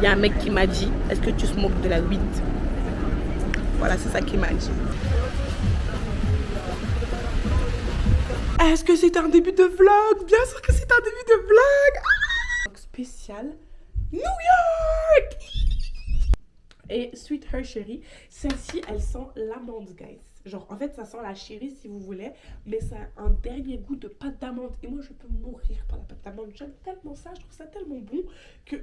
Il y a un mec qui m'a dit, est-ce que tu smokes de la weed? Voilà, c'est ça qu'il m'a dit. Est-ce que c'est un début de vlog? Bien sûr que c'est un début de vlog. Ah, spécial New York. Et Sweet Her Cherry, celle-ci, elle sent l'amande, guys. Genre, en fait, ça sent la cherry si vous voulez, mais ça a un dernier goût de pâte d'amande. Et moi, je peux mourir par la pâte d'amande. J'aime tellement ça, je trouve ça tellement bon que...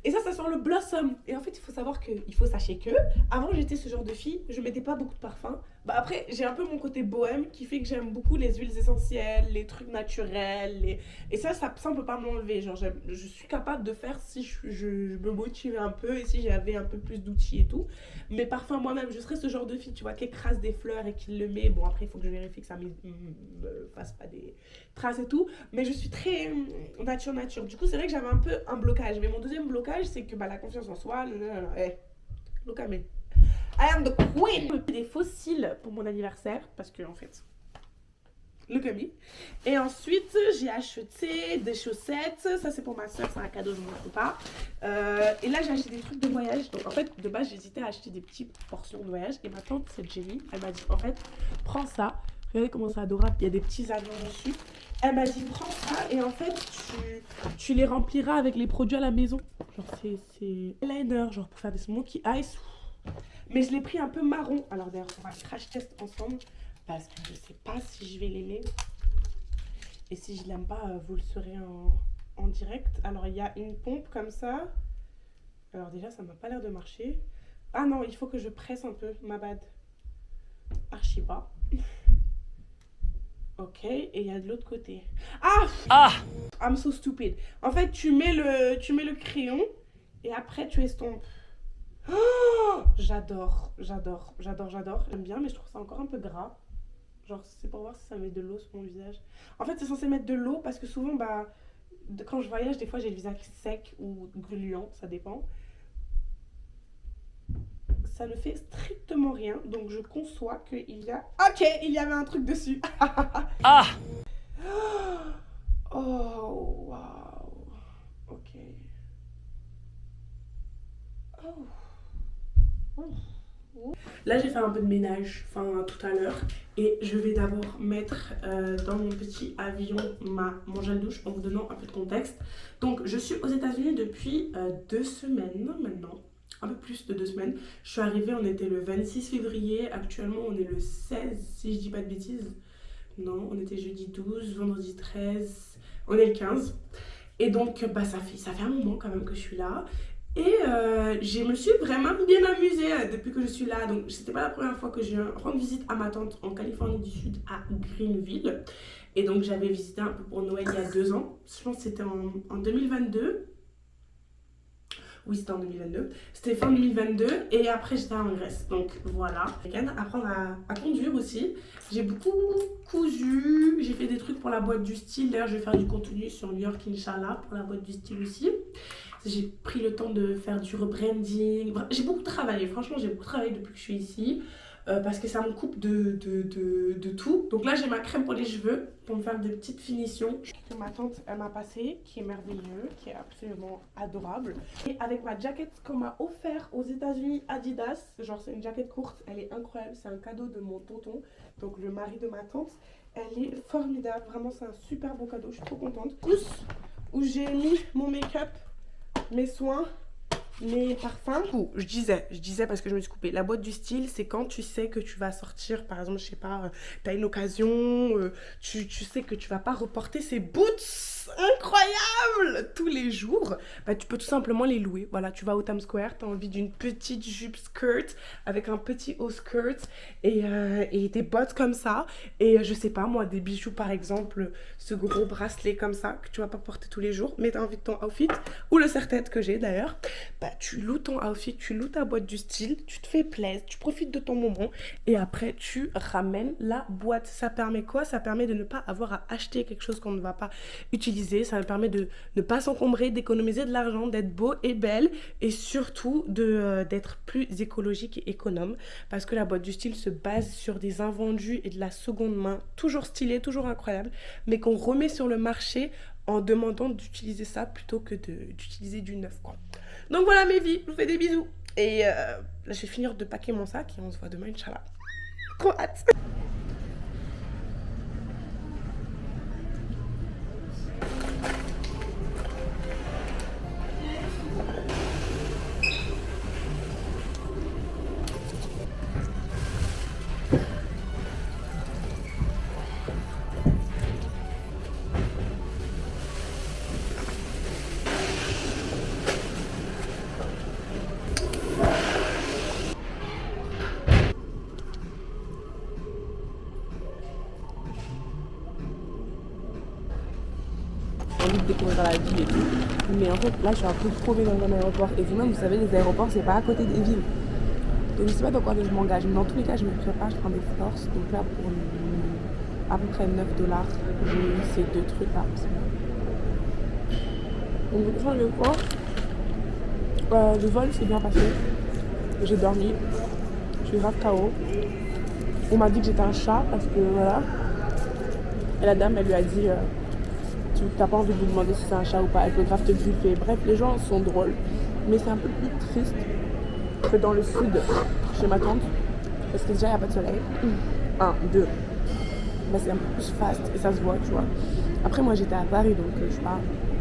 Et ça sent le blossom. Et en fait, il faut savoir il faut sachez que, avant, j'étais ce genre de fille, je mettais pas beaucoup de parfum. Bah après, j'ai un peu mon côté bohème qui fait que j'aime beaucoup les huiles essentielles, les trucs naturels. Et ça, on peut pas me l'enlever. Genre, je suis capable de faire si je me motivais un peu et si j'avais un peu plus d'outils et tout. Mais parfois, moi-même, je serais ce genre de fille, tu vois, qui écrase des fleurs et qui le met. Bon, après, il faut que je vérifie que ça me fasse pas des traces et tout. Mais je suis très nature. Du coup, c'est vrai que j'avais un peu un blocage. Mais mon deuxième blocage, c'est que bah, la confiance en soi, look at me. I am the queen. J'ai des fossiles pour mon anniversaire parce que en fait, look at me. Et ensuite, j'ai acheté des chaussettes. Ça, c'est pour ma soeur, c'est un cadeau, je ne montre pas. Et là, j'ai acheté des trucs de voyage. Donc, en fait, de base, j'hésitais à acheter des petites portions de voyage. Et ma tante, cette Jenny, elle m'a dit, en fait, prends ça. Regardez comment c'est adorable. Il y a des petits avions dessus. Elle m'a dit, prends ça. Et en fait, tu les rempliras avec les produits à la maison. Genre, c'est eyeliner, genre pour faire des smoky eyes. Mais je l'ai pris un peu marron. Alors d'ailleurs, on va crash test ensemble. Parce que je sais pas si je vais l'aimer. Et si je l'aime pas, vous le saurez en direct. Alors il y a une pompe comme ça. Alors déjà, ça m'a pas l'air de marcher. Ah non, il faut que je presse un peu. Ma bad. Archi pas. Ok, et il y a de l'autre côté. Ah! I'm so stupid. En fait, tu mets le crayon et après tu estompes. Oh, j'adore. J'aime bien, mais je trouve ça encore un peu gras. Genre, c'est pour voir si ça met de l'eau sur mon visage. En fait, c'est censé mettre de l'eau parce que souvent, bah, quand je voyage, des fois, j'ai le visage sec ou gluant, ça dépend. Ça ne fait strictement rien, donc je conçois qu'il y a... Ok, il y avait un truc dessus. Ah! Oh, waouh. Ok. Là, j'ai fait un peu de ménage, enfin tout à l'heure, et je vais d'abord mettre dans mon petit avion mon gel douche en vous donnant un peu de contexte. Donc, je suis aux États-Unis depuis 2 semaines maintenant, un peu plus de 2 semaines. Je suis arrivée, on était le 26 février, actuellement on est le 16, si je dis pas de bêtises. Non, on était jeudi 12, vendredi 13, on est le 15. Et donc, bah, ça fait un moment quand même que je suis là. Et je me suis vraiment bien amusée depuis que je suis là. Donc, c'était pas la première fois que je rends visite à ma tante en Californie du Sud, à Greenville. Et donc, j'avais visité un peu pour Noël il y a 2 ans. Je pense que c'était en 2022. Oui, c'était en 2022. C'était fin 2022. Et après, j'étais en Grèce. Donc, voilà. Apprendre à conduire aussi. J'ai beaucoup cousu. J'ai fait des trucs pour la boîte du style. D'ailleurs, je vais faire du contenu sur New York, Inch'Allah, pour la boîte du style aussi. J'ai pris le temps de faire du rebranding. J'ai beaucoup travaillé. Franchement, j'ai beaucoup travaillé depuis que je suis ici. Parce que ça me coupe de tout. Donc là, j'ai ma crème pour les cheveux pour me faire des petites finitions que ma tante elle m'a passé, qui est merveilleux, qui est absolument adorable. Et avec ma jaquette qu'on m'a offert aux États-Unis Adidas, genre c'est une jaquette courte, elle est incroyable, c'est un cadeau de mon tonton, donc le mari de ma tante. Elle est formidable, vraiment c'est un super beau cadeau, je suis trop contente. Où j'ai mis mon make-up, mes soins, mes parfums. Je disais parce que je me suis coupée. La boîte du style, c'est quand tu sais que tu vas sortir, par exemple, je sais pas, t'as une occasion, tu sais que tu vas pas reporter ces boots incroyables tous les jours. Bah, tu peux tout simplement les louer. Voilà, tu vas au Times Square, t'as envie d'une petite jupe skirt avec un petit haut skirt et des bottes comme ça. Et je sais pas, moi, des bijoux par exemple, ce gros bracelet comme ça que tu vas pas porter tous les jours, mais t'as envie de ton outfit, ou le serre-tête que j'ai d'ailleurs. Bah, tu loues ton outfit, tu loues ta boîte du style, tu te fais plaisir, tu profites de ton moment et après tu ramènes la boîte. Ça permet quoi? Ça permet de ne pas avoir à acheter quelque chose qu'on ne va pas utiliser. Ça me permet de ne pas s'encombrer, d'économiser de l'argent, d'être beau et belle et surtout d'être plus écologique et économe parce que la boîte du style se base sur des invendus et de la seconde main, toujours stylé, toujours incroyable, mais qu'on remet sur le marché en demandant d'utiliser ça plutôt que d'utiliser du neuf, quoi. Donc voilà mes vies, je vous fais des bisous. Et là, je vais finir de packer mon sac et on se voit demain, Inch'Allah. Trop hâte. Envie de découvrir la ville et tout. Mais en fait, là, je suis un peu paumée dans un aéroport. Et vous-même, vous savez, les aéroports, c'est pas à côté des villes. Donc, je sais pas dans quoi je m'engage. Mais dans tous les cas, je me prépare, je prends des forces. Donc là, pour à peu près 9 $, j'ai eu ces 2 trucs-là. Donc, je change de quoi. Le vol s'est bien passé. J'ai dormi. Je suis grave KO. On m'a dit que j'étais un chat parce que voilà. Et la dame, elle lui a dit tu n'as pas envie de lui demander si c'est un chat ou pas, elle peut grave te griffer. Bref, les gens sont drôles. Mais c'est un peu plus triste que dans le sud, chez ma tante. Parce que déjà, il n'y a pas de soleil. 1, 2. Bah, c'est un peu plus fast et ça se voit, tu vois. Après, moi, j'étais à Paris, donc je suis pas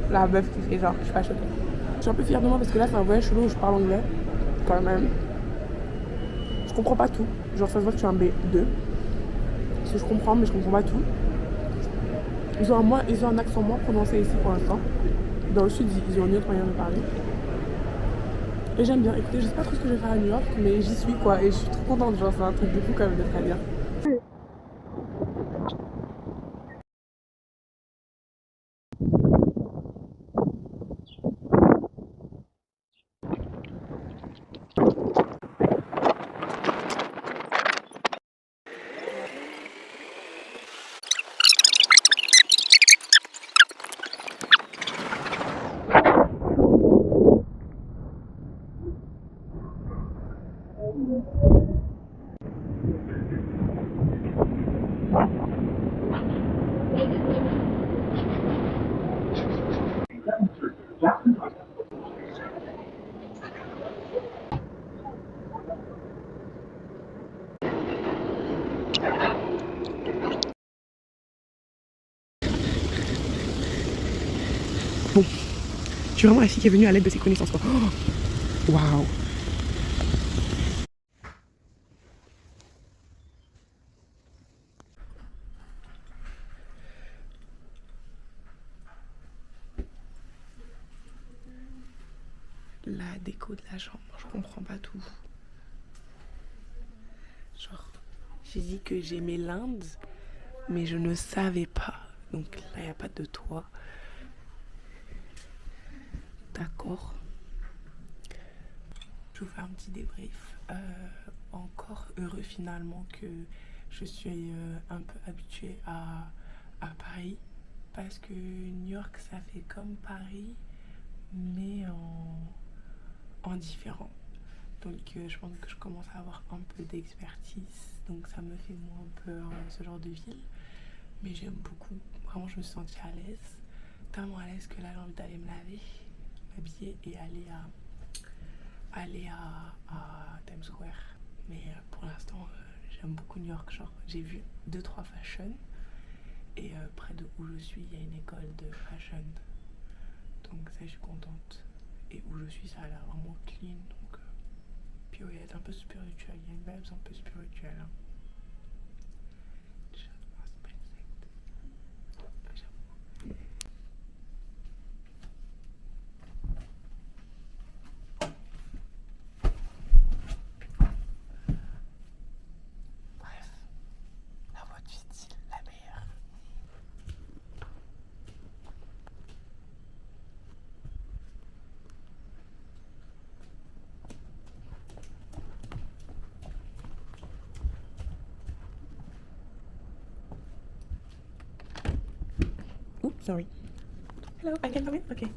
la meuf qui fait genre, je suis pas choquée. Je suis un peu fière de moi parce que là, c'est un voyage chelou où je parle anglais, quand même. Je comprends pas tout. Genre, ça se voit que je suis un B2. Parce que je comprends, mais je comprends pas tout. Ils ont un accent moins prononcé ici pour l'instant. Dans le sud, ils ont une autre manière de parler. Et j'aime bien. Écoutez, je sais pas trop ce que je vais faire à New York, mais j'y suis quoi. Et je suis trop contente. Genre, c'est un truc de fou quand même d'être à New York. Bon, je suis vraiment la fille qui est venue à l'aide de ses connaissances, quoi. Waouh! La déco de la chambre, je comprends pas tout. Genre, j'ai dit que j'aimais l'Inde, mais je ne savais pas. Donc là, il n'y a pas de toit. D'accord. Je vous fais un petit débrief. Encore heureux finalement que je suis un peu habituée à Paris. Parce que New York, ça fait comme Paris, mais en différent. Donc je pense que je commence à avoir un peu d'expertise. Donc ça me fait moins peur ce genre de ville. Mais j'aime beaucoup. Vraiment, je me suis sentie à l'aise. Tellement à l'aise que là, j'ai envie d'aller me laver, m'habiller et aller à Times Square. Mais pour l'instant, j'aime beaucoup New York. Genre, j'ai vu 2-3 fashion. Et près de où je suis, il y a une école de fashion. Donc ça, je suis contente. Et où je suis, ça a l'air vraiment clean. Donc, puis oui, elle est un peu spirituelle. Il y a une vibe un peu spirituelle. Hein. Bref, la voie de style, la meilleure. Oops, sorry. Hello, I can come in? Okay.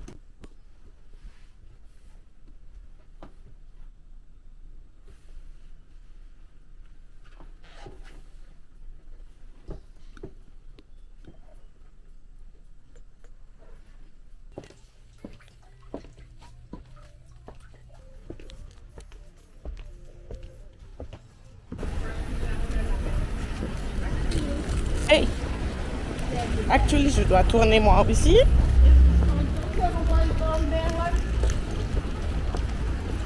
Actually, je dois tourner moi aussi.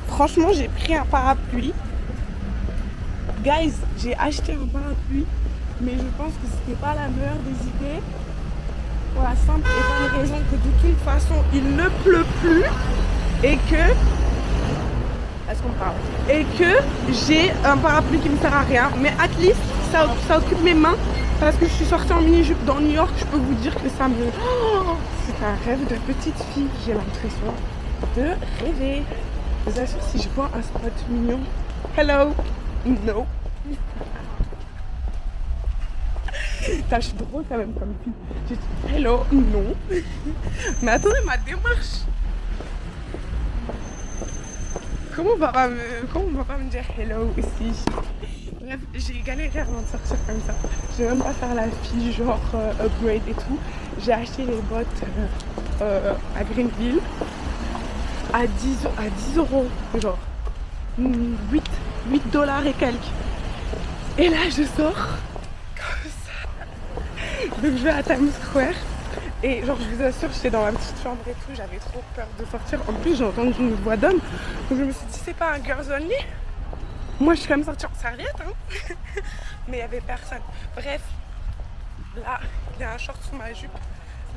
Franchement, j'ai pris un parapluie. Guys, j'ai acheté un parapluie, mais je pense que c'était pas la meilleure des idées. Pour la simple et bonne raison que de toute façon, il ne pleut plus et que... Est-ce qu'on parle? Et que j'ai un parapluie qui me sert à rien, mais at least, ça occupe mes mains. Parce que je suis sortie en mini-jupe dans New York, je peux vous dire que ça me... Oh, c'est un rêve de petite fille, j'ai l'impression de rêver. Je vous assure, si je vois un spot mignon... Hello! No! Putain, je suis drôle quand même comme fille. J'ai dit hello, non. Mais attendez, ma démarche. Comment on va pas me dire hello ici? Bref, j'ai galéré avant de sortir comme ça. Je vais même pas faire la fille genre upgrade et tout. J'ai acheté les bottes à Greenville à 10 euros, genre 8 $ et quelques. Et là je sors comme ça. Donc je vais à Times Square. Et genre je vous assure, j'étais dans ma petite chambre et tout, j'avais trop peur de sortir. En plus j'ai entendu une voix d'homme. Donc je me suis dit c'est pas un girls only. Moi je suis quand même sortie en serviette hein. Mais il y avait personne. Bref, là il y a un short sous ma jupe.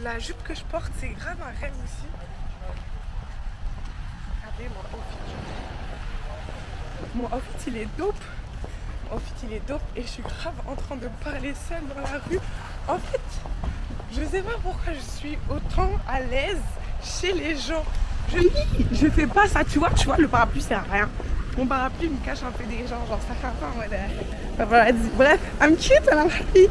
La jupe que je porte c'est grave un rêve aussi. Regardez mon outfit il est dope. Mon outfit il est dope et je suis grave en train de parler seule dans la rue. En fait, je sais pas pourquoi je suis autant à l'aise chez les gens. Je fais pas ça, tu vois, le parapluie sert à rien. Mon parapluie me cache un peu des gens, genre ça fait un peu en mode... Bref, I'm cute and I'm happy.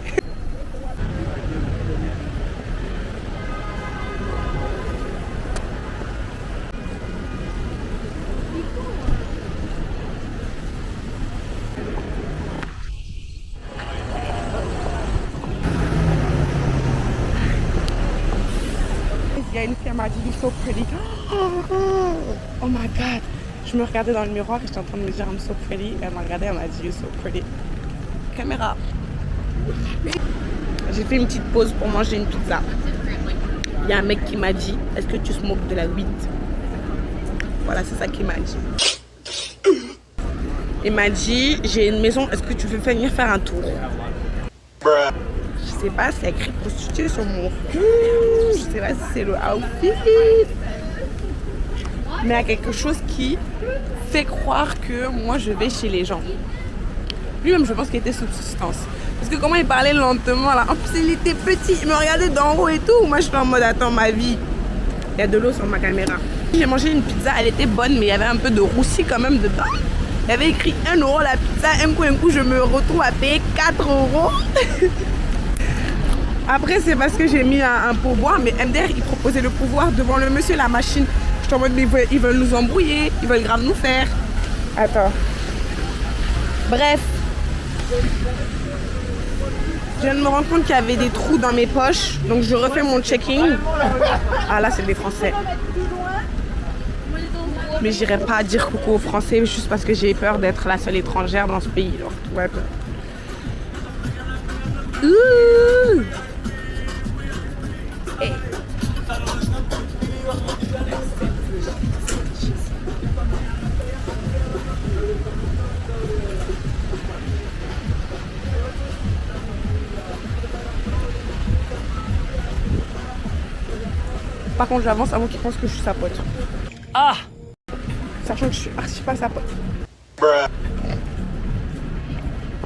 Il y a une fille, elle m'a dit you're so pretty. Oh my god. Je me regardais dans le miroir et j'étais en train de me dire I'm so pretty. Et elle m'a regardé, elle m'a dit you're so pretty. Caméra. J'ai fait une petite pause pour manger une pizza. Il y a un mec qui m'a dit est-ce que tu smokes de la weed? Voilà, c'est ça qu'il m'a dit. Il m'a dit j'ai une maison, est-ce que tu veux venir faire un tour? Je sais pas s'il y a écrit prostituée sur mon... Je sais pas si c'est le outfit. Mais il y a quelque chose qui fait croire que moi je vais chez les gens. Lui-même je pense qu'il était sous substance. Parce que comment il parlait lentement là. En plus il était petit, il me regardait d'en haut et tout. Moi je suis en mode attends ma vie. Il y a de l'eau sur ma caméra. J'ai mangé une pizza, elle était bonne mais il y avait un peu de roussi quand même dedans. Il y avait écrit 1 € la pizza, un coup je me retrouve à payer 4 €. Après c'est parce que j'ai mis un pourboire, mais MDR il proposait le pourboire devant le monsieur, la machine. Je suis en mode mais ils veulent nous embrouiller, ils veulent grave nous faire. Attends. Bref. Je viens de me rendre compte qu'il y avait des trous dans mes poches, donc je refais mon checking. Ah là c'est des Français. Mais j'irai pas dire coucou aux Français juste parce que j'ai peur d'être la seule étrangère dans ce pays. Alors, ouais. Hey. Par contre j'avance avant qu'il pense que je suis sa pote. Ah! Sachant que je suis archi pas sa pote.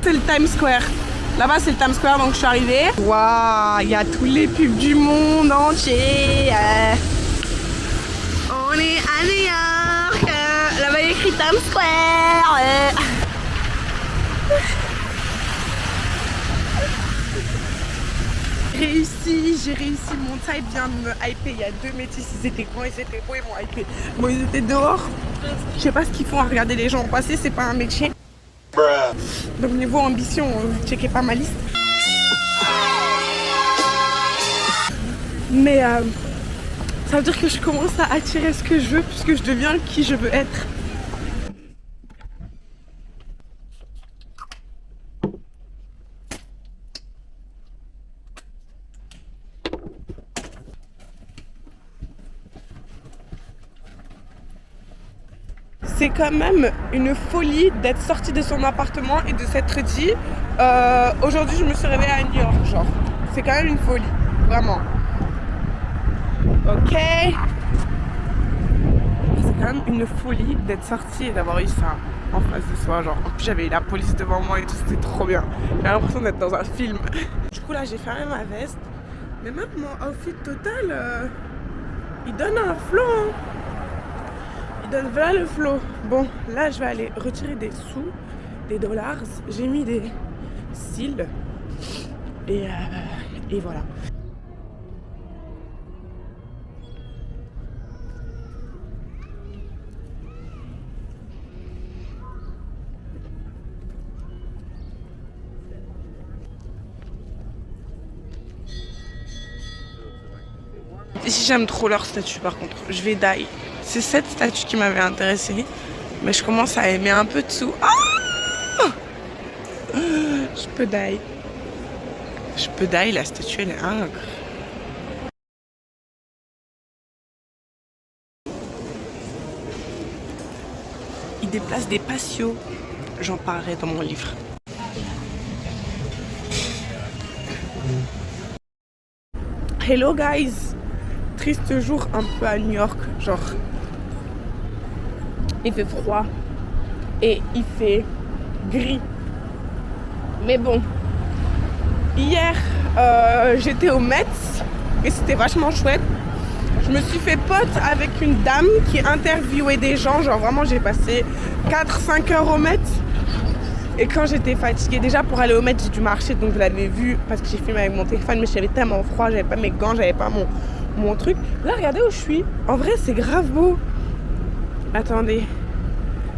C'est le Times Square. Là-bas c'est le Times Square donc je suis arrivée. Waouh, il y a tous les pubs du monde entier. On est à New York. Là-bas il y a écrit Times Square. J'ai réussi, mon type vient de me hyper. Il y a 2 métis, ils étaient grands, ils étaient beaux, ils m'ont hyper. Bon, ils étaient dehors. Je sais pas ce qu'ils font à regarder les gens passer, c'est pas un métier. Donc niveau ambition, checkez pas ma liste. Mais ça veut dire que je commence à attirer ce que je veux puisque je deviens qui je veux être. c'est quand même une folie d'être sorti de son appartement et de s'être dit aujourd'hui je me suis réveillée à New York, genre. C'est quand même une folie, vraiment. Ok. C'est quand même une folie d'être sorti et d'avoir eu ça en face de soi, genre. En plus j'avais la police devant moi et tout, c'était trop bien. J'ai l'impression d'être dans un film. Du coup là j'ai fermé ma veste, mais même mon outfit total, il donne un flow, hein. Il donne voilà le flow. Bon, là je vais aller retirer des sous, des dollars. J'ai mis des cils et voilà. Ici j'aime trop leur statue par contre, je vais die. C'est cette statue qui m'avait intéressée, mais je commence à aimer un peu dessous. Ah, je peux die. Je peux die, la statue elle est incroyable. Il déplace des patios, j'en parlerai dans mon livre. Hello guys, triste jour un peu à New York, genre il fait froid et il fait gris. Mais bon, hier j'étais au Met et c'était vachement chouette. Je me suis fait pote avec une dame qui interviewait des gens, genre vraiment j'ai passé 4-5 heures au Met. Et quand j'étais fatiguée, déjà pour aller au Met j'ai dû marcher, donc je l'avais vu parce que j'ai filmé avec mon téléphone, mais j'avais tellement froid, j'avais pas mes gants, j'avais pas mon truc. Là regardez où je suis, en vrai c'est grave beau. Attendez,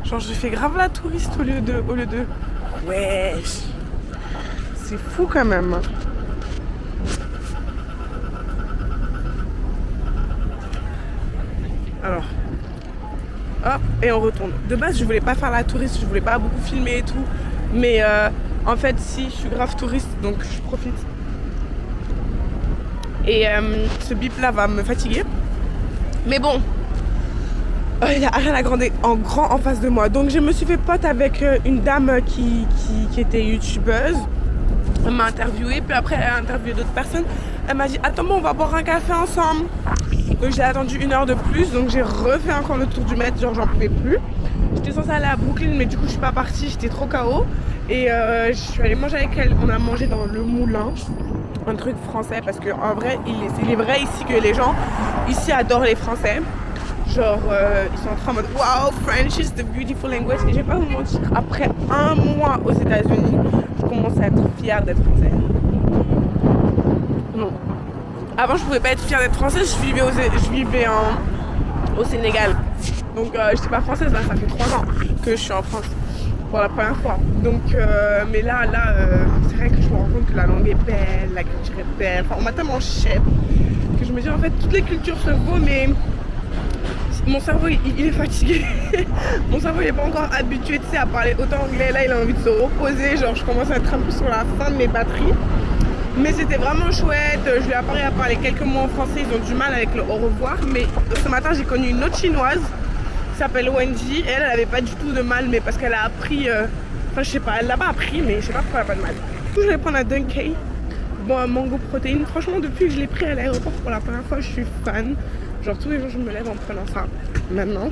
genre je fais grave la touriste au lieu de... Wesh, c'est fou quand même. Alors, hop, et on retourne. De base je voulais pas faire la touriste, je voulais pas beaucoup filmer et tout. Mais en fait si, je suis grave touriste donc je profite. Et ce bip là va me fatiguer. Mais bon, il n'y a rien à grandir en grand en face de moi. Donc je me suis fait pote avec une dame qui était youtubeuse. Elle m'a interviewé, puis après elle a interviewé d'autres personnes. Elle m'a dit attends, on va boire un café ensemble. Donc j'ai attendu 1 heure de plus, donc j'ai refait encore le tour du Met, genre j'en pouvais plus. J'étais censée aller à Brooklyn, mais du coup je suis pas partie, j'étais trop KO. Et je suis allée manger avec elle, on a mangé dans le Moulin, un truc français, parce qu'en vrai, il est vrai ici que les gens ici adorent les Français. Genre ils sont en train en mode wow, French is the beautiful language. Et je vais pas vous mentir, après 1 mois aux États-Unis, je commence à être fière d'être française. Non. Avant je pouvais pas être fière d'être française, je vivais au Sénégal. Donc j'étais pas française, là ça fait 3 ans que je suis en France pour la première fois. Donc mais là c'est vrai que je me rends compte que la langue est belle, la culture est belle. Enfin on m'a tellement chef que je me dis en fait toutes les cultures se vaut, mais mon cerveau il est fatigué. Mon cerveau il est pas encore habitué, tu sais, à parler autant anglais. Là il a envie de se reposer, genre je commence à être un peu sur la fin de mes batteries. Mais c'était vraiment chouette, je lui ai appris à parler quelques mots en français, ils ont du mal avec le au revoir. Mais ce matin j'ai connu une autre chinoise qui s'appelle Wendy, et elle avait pas du tout de mal, mais parce qu'elle a appris, enfin je sais pas, elle l'a pas appris, mais je sais pas pourquoi elle a pas de mal. Du coup je vais prendre un Dunkey, bon un mango protéine. Franchement depuis que je l'ai pris à l'aéroport pour la première fois je suis fan. Genre tous les jours je me lève en prenant ça maintenant.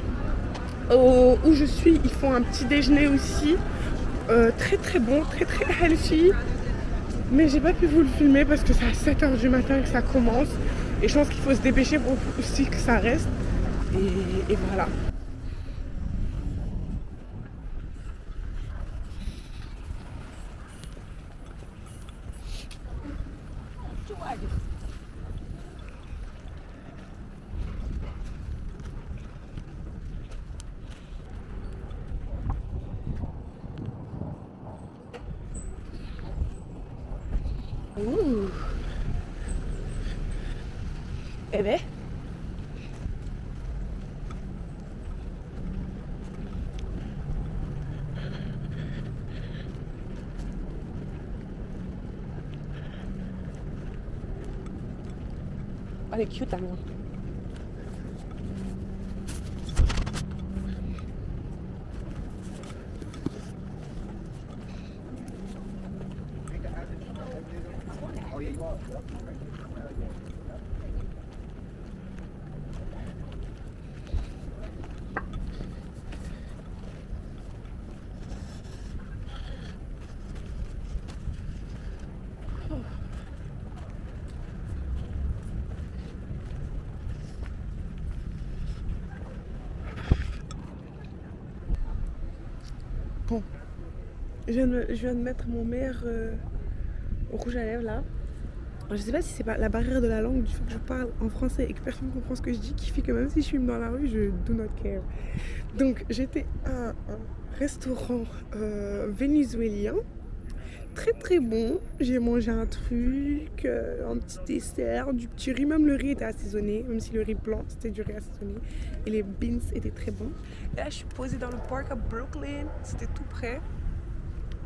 Où je suis ils font un petit déjeuner aussi, très très bon, très très healthy. Mais j'ai pas pu vous le filmer parce que c'est à 7 h du matin que ça commence. Et je pense qu'il faut se dépêcher pour aussi que ça reste. Et voilà. Ouh. Eh ben. Oh, elle est cute, ta main. Bon, je viens de mettre mon meilleur rouge à lèvres là. Je sais pas si c'est pas la barrière de la langue du fait que je parle en français et que personne ne comprend ce que je dis qui fait que même si je suis dans la rue, je do not care. Donc j'étais à un restaurant vénézuélien, très très bon. J'ai mangé un truc, un petit dessert, du petit riz, même le riz était assaisonné, même si le riz blanc c'était du riz assaisonné et les beans étaient très bons. Et là je suis posée dans le parc à Brooklyn, c'était tout près.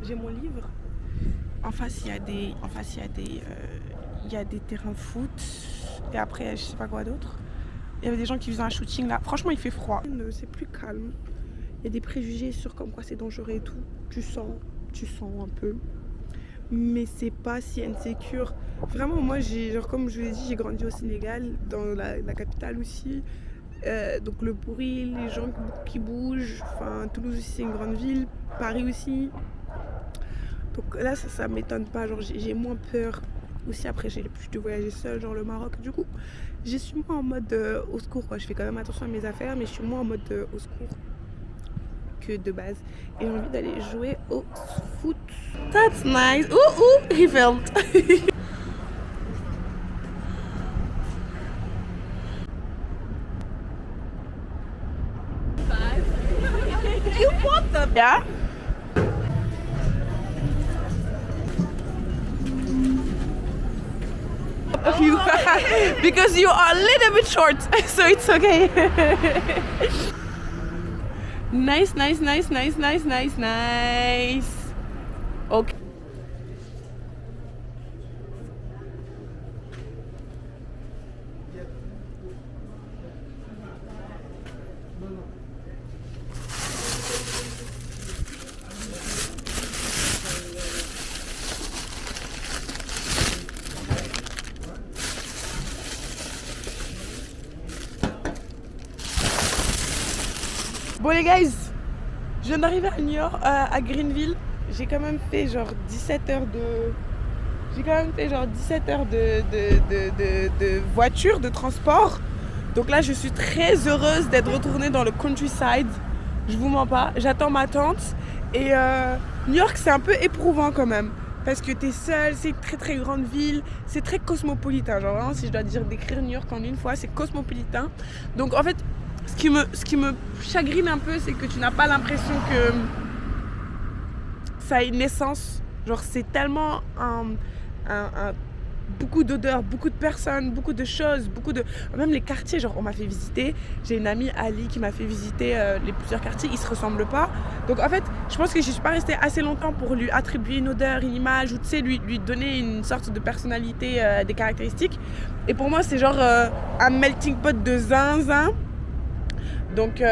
J'ai mon livre. En face il y a des terrains de foot et après je sais pas quoi d'autre. Il y avait des gens qui faisaient un shooting là. Franchement il fait froid. C'est plus calme. Il y a des préjugés sur comme quoi c'est dangereux et tout. Tu sens un peu. Mais c'est pas si insécure. Vraiment moi comme je vous l'ai dit, j'ai grandi au Sénégal, dans la capitale aussi. Donc le bruit, les gens qui bougent. Enfin Toulouse aussi c'est une grande ville. Paris aussi. Donc là ça m'étonne pas, genre j'ai moins peur. Aussi après j'ai plus de voyager seule, genre le Maroc. Du coup je suis moins en mode au secours quoi. Je fais quand même attention à mes affaires mais je suis moins en mode au secours que de base. Et j'ai envie d'aller jouer au foot. That's nice. Ouh, he felt. You want them? Yeah. Of you because you are a little bit short, so it's okay. Nice. Okay. Bon les guys, je viens d'arriver à New York, à Greenville. J'ai quand même fait genre 17 heures de voiture, de transport. Donc là je suis très heureuse d'être retournée dans le countryside. Je vous mens pas, j'attends ma tante. Et New York c'est un peu éprouvant quand même. Parce que t'es seule, c'est une très très grande ville, c'est très cosmopolitain. Genre vraiment si je dois décrire New York en une fois, c'est cosmopolitain. Donc en fait, ce qui me chagrine un peu, c'est que tu n'as pas l'impression que ça a une essence. Genre c'est tellement beaucoup d'odeurs, beaucoup de personnes, beaucoup de choses, même les quartiers. Genre on m'a fait visiter, j'ai une amie Ali qui m'a fait visiter les plusieurs quartiers, ils se ressemblent pas. Donc en fait je pense que je suis pas restée assez longtemps pour lui attribuer une odeur, une image, ou tu sais lui donner une sorte de personnalité, des caractéristiques. Et pour moi c'est genre un melting pot de zinzin. Donc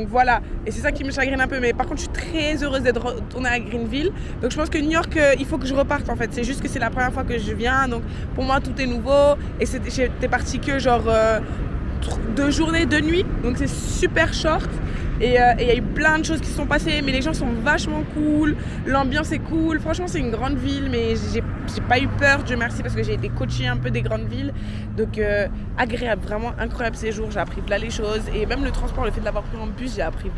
voilà, et c'est ça qui me chagrine un peu. Mais par contre je suis très heureuse d'être retournée à Greenville. Donc je pense que New York, il faut que je reparte en fait. C'est juste que c'est la première fois que je viens, donc pour moi tout est nouveau. Et j'étais partie que genre 2 journées, 2 nuits, donc c'est super short. Et il y a eu plein de choses qui se sont passées, mais les gens sont vachement cool, l'ambiance est cool. Franchement c'est une grande ville, mais j'ai pas eu peur, Dieu merci, parce que j'ai été coachée un peu des grandes villes. Donc agréable, vraiment incroyable séjour. J'ai appris plein les choses, et même le transport, le fait de l'avoir pris en bus, j'ai appris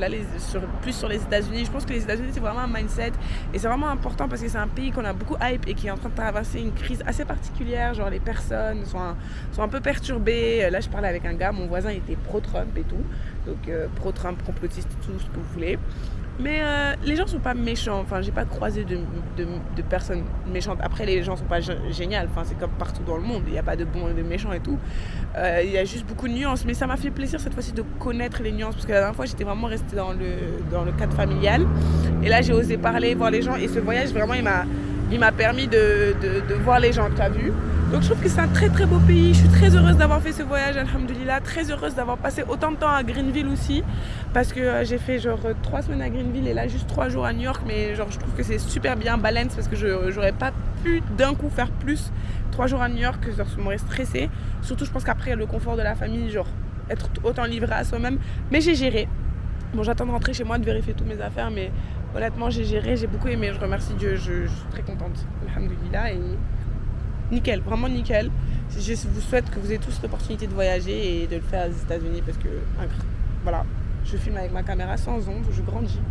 plus sur les États-Unis. Je pense que les États-Unis c'est vraiment un mindset, et c'est vraiment important parce que c'est un pays qu'on a beaucoup hype et qui est en train de traverser une crise assez particulière. Genre les personnes sont un peu perturbées. Là je parlais avec un gars, mon voisin était pro-Trump et tout, donc pro-Trump, complotiste, tout ce que vous voulez. Mais les gens sont pas méchants. Enfin, j'ai pas croisé de personnes méchantes. Après, les gens sont pas géniales. Enfin, c'est comme partout dans le monde. Il n'y a pas de bons et de méchants et tout. Il y a juste beaucoup de nuances. Mais ça m'a fait plaisir cette fois-ci de connaître les nuances. Parce que la dernière fois, j'étais vraiment restée dans le cadre familial. Et là, j'ai osé parler, voir les gens. Et ce voyage, vraiment, il m'a permis de voir les gens. Tu as vu ? Donc je trouve que c'est un très très beau pays. Je suis très heureuse d'avoir fait ce voyage, alhamdoulilah. Très heureuse d'avoir passé autant de temps à Greenville aussi. Parce que j'ai fait genre 3 semaines à Greenville et là juste 3 jours à New York. Mais genre je trouve que c'est super bien balance parce que j'aurais pas pu d'un coup faire plus 3 jours à New York, genre ça m'aurait stressé. Surtout je pense qu'après le confort de la famille, genre être autant livré à soi-même. Mais j'ai géré. Bon, j'attends de rentrer chez moi, de vérifier toutes mes affaires, mais honnêtement j'ai géré, j'ai beaucoup aimé, je remercie Dieu, je suis très contente, alhamdoulilah, et nickel, vraiment nickel. Je vous souhaite que vous ayez tous l'opportunité de voyager et de le faire aux États-Unis parce que, voilà, je filme avec ma caméra sans ondes, je grandis.